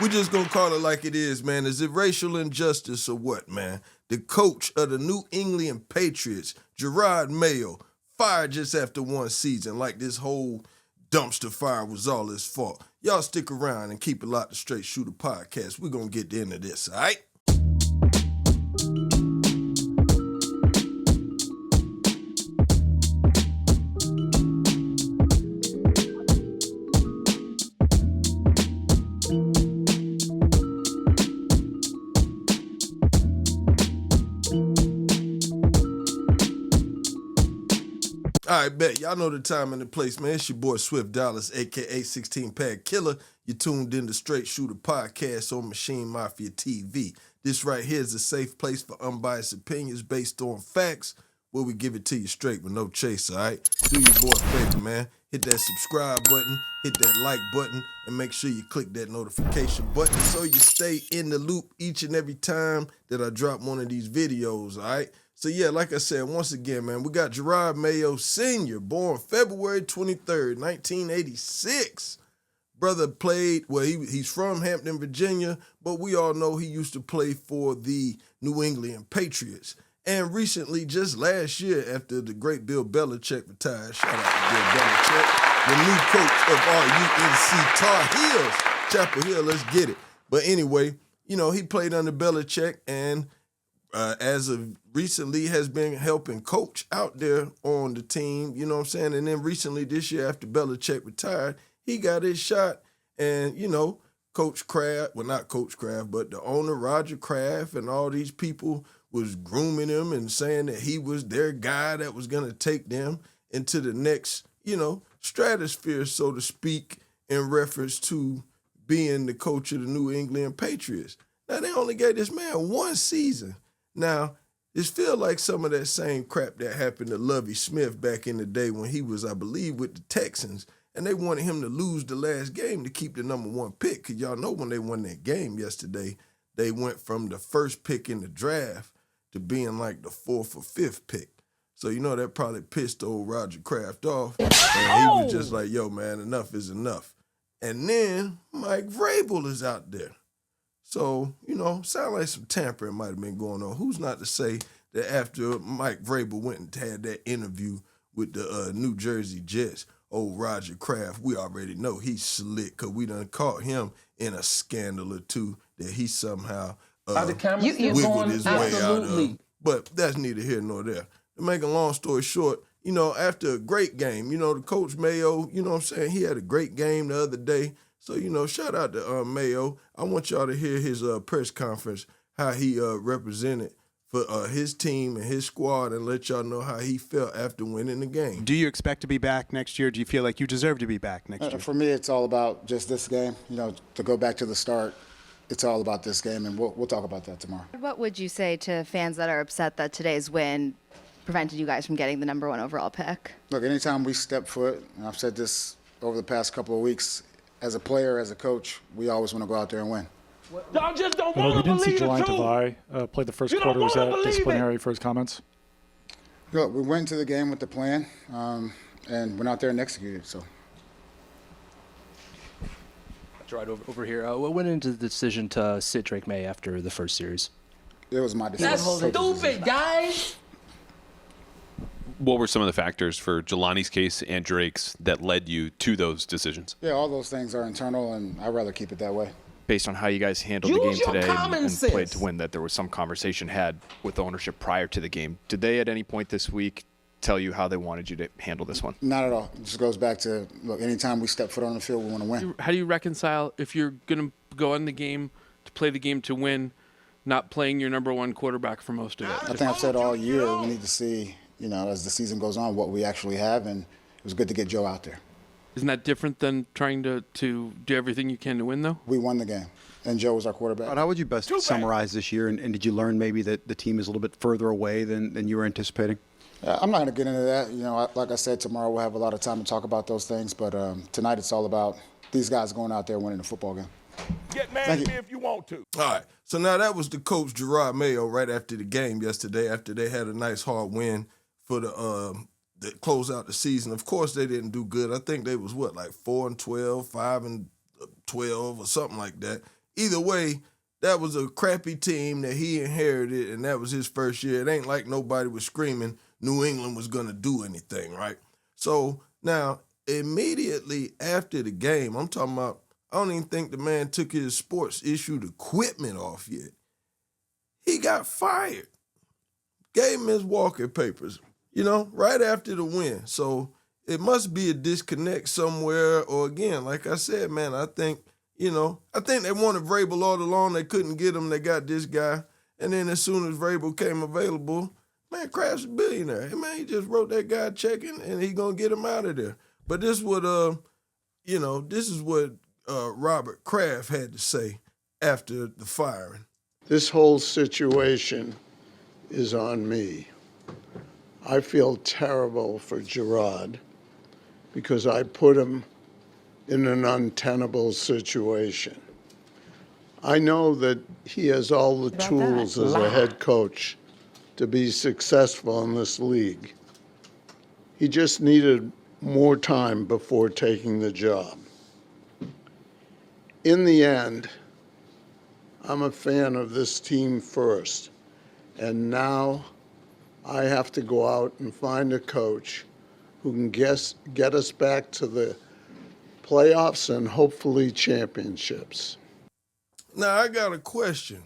We just gonna call it like it is, man. Is it racial injustice or what, man? The coach of the New England Patriots, Jerod Mayo, fired just after one season, like this whole dumpster fire was all his fault. Y'all stick around and keep it locked to Strait Shoota Podcast. We're gonna get into this, all right? All right, bet. Y'all know the time and the place, man. It's your boy Swift Dallas, a.k.a. 16-Pad Killer. You tuned in to Strait Shoota Podcast on Maschine Mafia TV. This right here is a safe place for unbiased opinions based on facts, where we give it to you straight with no chase, all right? Do your boy a favor, man. Hit that subscribe button, hit that like button, and make sure you click that notification button so you stay in the loop each and every time that I drop one of these videos, all right? So, yeah, like I said, once again, man, we got Jerod Mayo Sr., born February 23rd, 1986. Brother played, well, he's from Hampton, Virginia, but we all know he used to play for the New England Patriots. And recently, just last year, after the great Bill Belichick retired, shout out to Bill Belichick, the new coach of our UNC Tar Heels, Chapel Hill, let's get it. But anyway, you know, he played under Belichick and as of recently has been helping coach out there on the team, you know what I'm saying? And then recently this year after Belichick retired, he got his shot. And, you know, Coach Kraft, well, not Coach Kraft, but the owner, Roger Kraft, and all these people was grooming him and saying that he was their guy that was going to take them into the next, you know, stratosphere, so to speak, in reference to being the coach of the New England Patriots. Now, they only gave this man one season. Now, this feel like some of that same crap that happened to Lovie Smith back in the day when he was, I believe, with the Texans, and they wanted him to lose the last game to keep the number one pick, because y'all know when they won that game yesterday, they went from the first pick in the draft to being like the fourth or fifth pick. So, you know, that probably pissed old Roger Kraft off, and he was just like, yo, man, enough is enough. And then Mike Vrabel is out there. So, you know, sound like some tampering might have been going on. Who's not to say that after Mike Vrabel went and had that interview with the New Jersey Jets, old Roger Kraft, we already know he's slick because we done caught him in a scandal or two that he somehow wiggled his way out of. But that's neither here nor there. To make a long story short, you know, after a great game, you know, the Coach Mayo, you know what I'm saying, he had a great game the other day. So, you know, shout out to Mayo. I want y'all to hear his press conference, how he represented for his team and his squad, and let y'all know how he felt after winning the game. Do you expect to be back next year? Do you feel like you deserve to be back next year? For me, it's all about just this game. You know, to go back to the start, it's all about this game, and we'll talk about that tomorrow. What would you say to fans that are upset that today's win prevented you guys from getting the number one overall pick? Look, anytime we step foot, and I've said this over the past couple of weeks, as a player, as a coach, we always want to go out there and win. Y'all just don't want to believe the truth. We didn't see July Tavai play the first quarter. Was that disciplinary for his comments? Look, we went into the game with the plan, and went out there and executed. So. Jerod, over here. What went into the decision to sit Drake May after the first series? It was my decision. That's stupid, guys. What were some of the factors for Jelani's case and Drake's that led you to those decisions? Yeah, all those things are internal, and I'd rather keep it that way. Based on how you guys handled the game today and played to win, that there was some conversation had with ownership prior to the game. Did they at any point this week tell you how they wanted you to handle this one? Not at all. It just goes back to, look, anytime we step foot on the field, we want to win. How do you reconcile if you're going to go on the game to play the game to win, not playing your number one quarterback for most of it? I think I've said all year we need to see, you know, as the season goes on, what we actually have, and it was good to get Joe out there. Isn't that different than trying to do everything you can to win, though? We won the game, and Joe was our quarterback. How would you best summarize this year, and did you learn maybe that the team is a little bit further away than you were anticipating? I'm not going to get into that. You know, like I said, tomorrow we'll have a lot of time to talk about those things, but tonight it's all about these guys going out there winning the football game. Get mad at me if you want to. All right, so now that was the coach, Jerod Mayo, right after the game yesterday, after they had a nice hard win for the close out the season. Of course, they didn't do good. I think they was, 4-12, 5-12 or something like that. either way, that was a crappy team that he inherited, and that was his first year. It ain't like nobody was screaming New England was going to do anything, right? So now, immediately after the game, I'm talking about, I don't even think the man took his sports-issued equipment off yet. He got fired. Gave him his walking papers, right after the win. So it must be a disconnect somewhere, or again, like I said, man, I think they wanted Vrabel all along. They couldn't get him. They got this guy. And then as soon as Vrabel came available, man, Krafts is a billionaire. Hey, man, he just wrote that guy a check and he going to get him out of there. But this is what Robert Kraft had to say after the firing. This whole situation is on me. I feel terrible for Jerod because I put him in an untenable situation. I know that he has all the tools as a head coach to be successful in this league. He just needed more time before taking the job. In the end, I'm a fan of this team first, and now I have to go out and find a coach who can get us back to the playoffs and hopefully championships. Now, I got a question.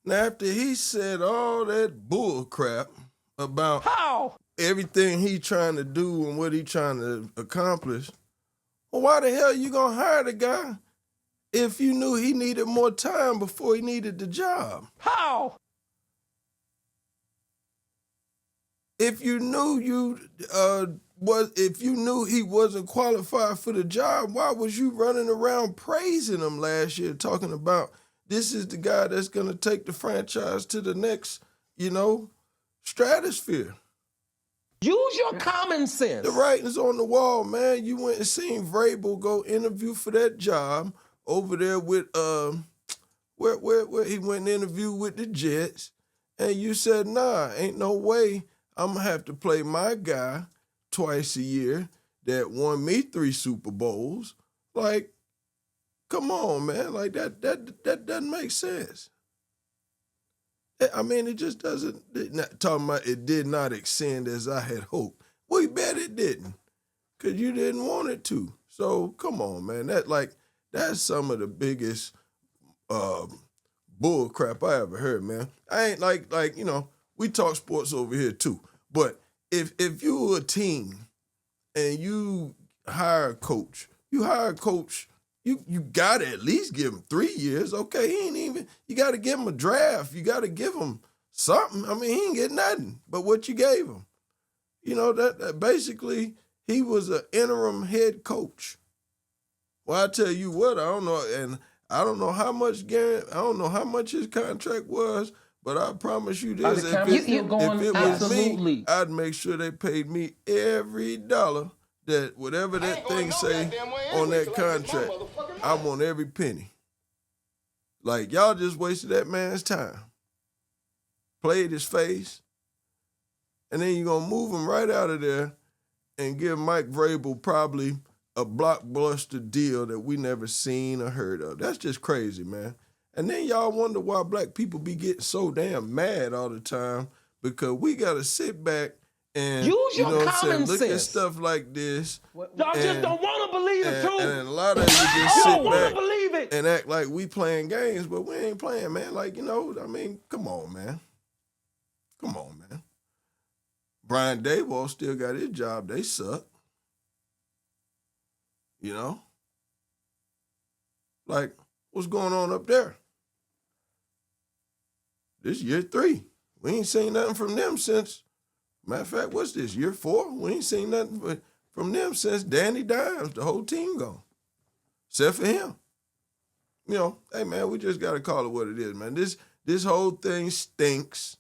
Now, after he said all that bull crap about everything he trying to do and what he trying to accomplish, well, why the hell you gonna hire the guy if you knew he needed more time before he needed the job? How? If you knew he wasn't qualified for the job, why was you running around praising him last year, talking about this is the guy that's going to take the franchise to the next, stratosphere? Use your common sense. The writing's on the wall, man. You went and seen Vrabel go interview for that job over there with where he went and interviewed with the Jets, and you said, nah, ain't no way I'm going to have to play my guy twice a year that won me 3 Super Bowls. Like, come on, man. Like, that doesn't make sense. I mean, it just doesn't. Talking about it did not extend as I had hoped. We bet it didn't, because you didn't want it to. So, come on, man. That's some of the biggest bull crap I ever heard, man. I ain't like we talk sports over here too. But if you were a team and you hire a coach, you got to at least give him 3 years. Okay, he ain't even, you got to give him a draft. You got to give him something. I mean, he ain't get nothing but what you gave him. That basically he was an interim head coach. Well, I tell you what, I don't know, and I don't know how much his contract was, but I promise you this: if it was me, I'd make sure they paid me every dollar that whatever that thing say on that contract. I want every penny. Like, y'all just wasted that man's time, played his face, and then you're gonna move him right out of there and give Mike Vrabel probably a blockbuster deal that we never seen or heard of. That's just crazy, man. And then y'all wonder why black people be getting so damn mad all the time, because we got to sit back and use your common look sense. at stuff like this. Y'all just don't want to believe the truth. And a lot of you just sit back believe it. and act like we playing games, but we ain't playing, man. Like, I mean, come on, man. Come on, man. Brian Daboll still got his job. They suck. Like, what's going on up there? This year 3. We ain't seen nothing from them since, matter of fact, what's this, year 4? We ain't seen nothing from them since Danny Dimes, the whole team gone. Except for him. Hey, man, we just got to call it what it is, man. This whole thing stinks.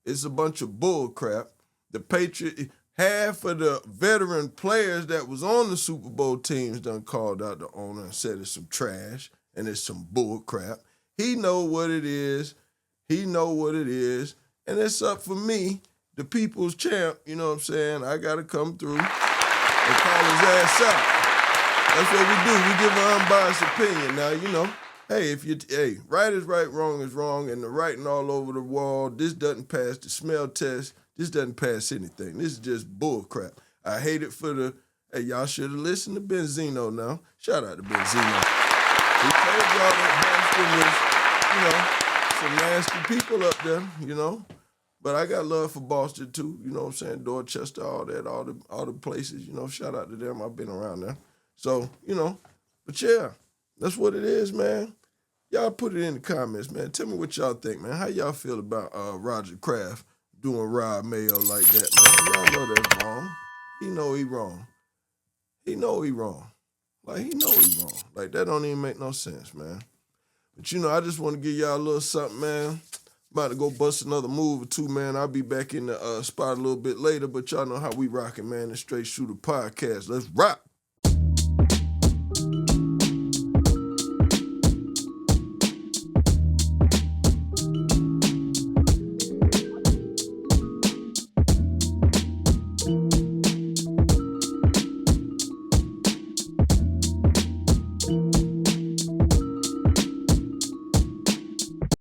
It's a bunch of bull crap. The Patriots, half of the veteran players that was on the Super Bowl teams done called out the owner and said it's some trash and it's some bull crap. He know what it is. And it's up for me, the people's champ, you know what I'm saying? I got to come through and call his ass out. That's what we do. We give an unbiased opinion. Now, hey, right is right, wrong is wrong, and the writing all over the wall, this doesn't pass the smell test, this doesn't pass anything. This is just bull crap. I hate it for hey, y'all should have listened to Benzino now. Shout out to Benzino. He told y'all that Boston was, some nasty people up there, But I got love for Boston too, you know what I'm saying? Dorchester, all that, all the places, shout out to them. I've been around there. So, but yeah, that's what it is, man. Y'all put it in the comments, man. Tell me what y'all think, man. How y'all feel about Roger Kraft doing Rod Mayo like that, man? Y'all know that's wrong. He know he wrong. He know he wrong. Like, he know he wrong. Like, that don't even make no sense, man. But, I just want to give y'all a little something, man. About to go bust another move or two, man. I'll be back in the spot a little bit later, but y'all know how we rocking, man. The Strait Shoota Podcast. Let's rock.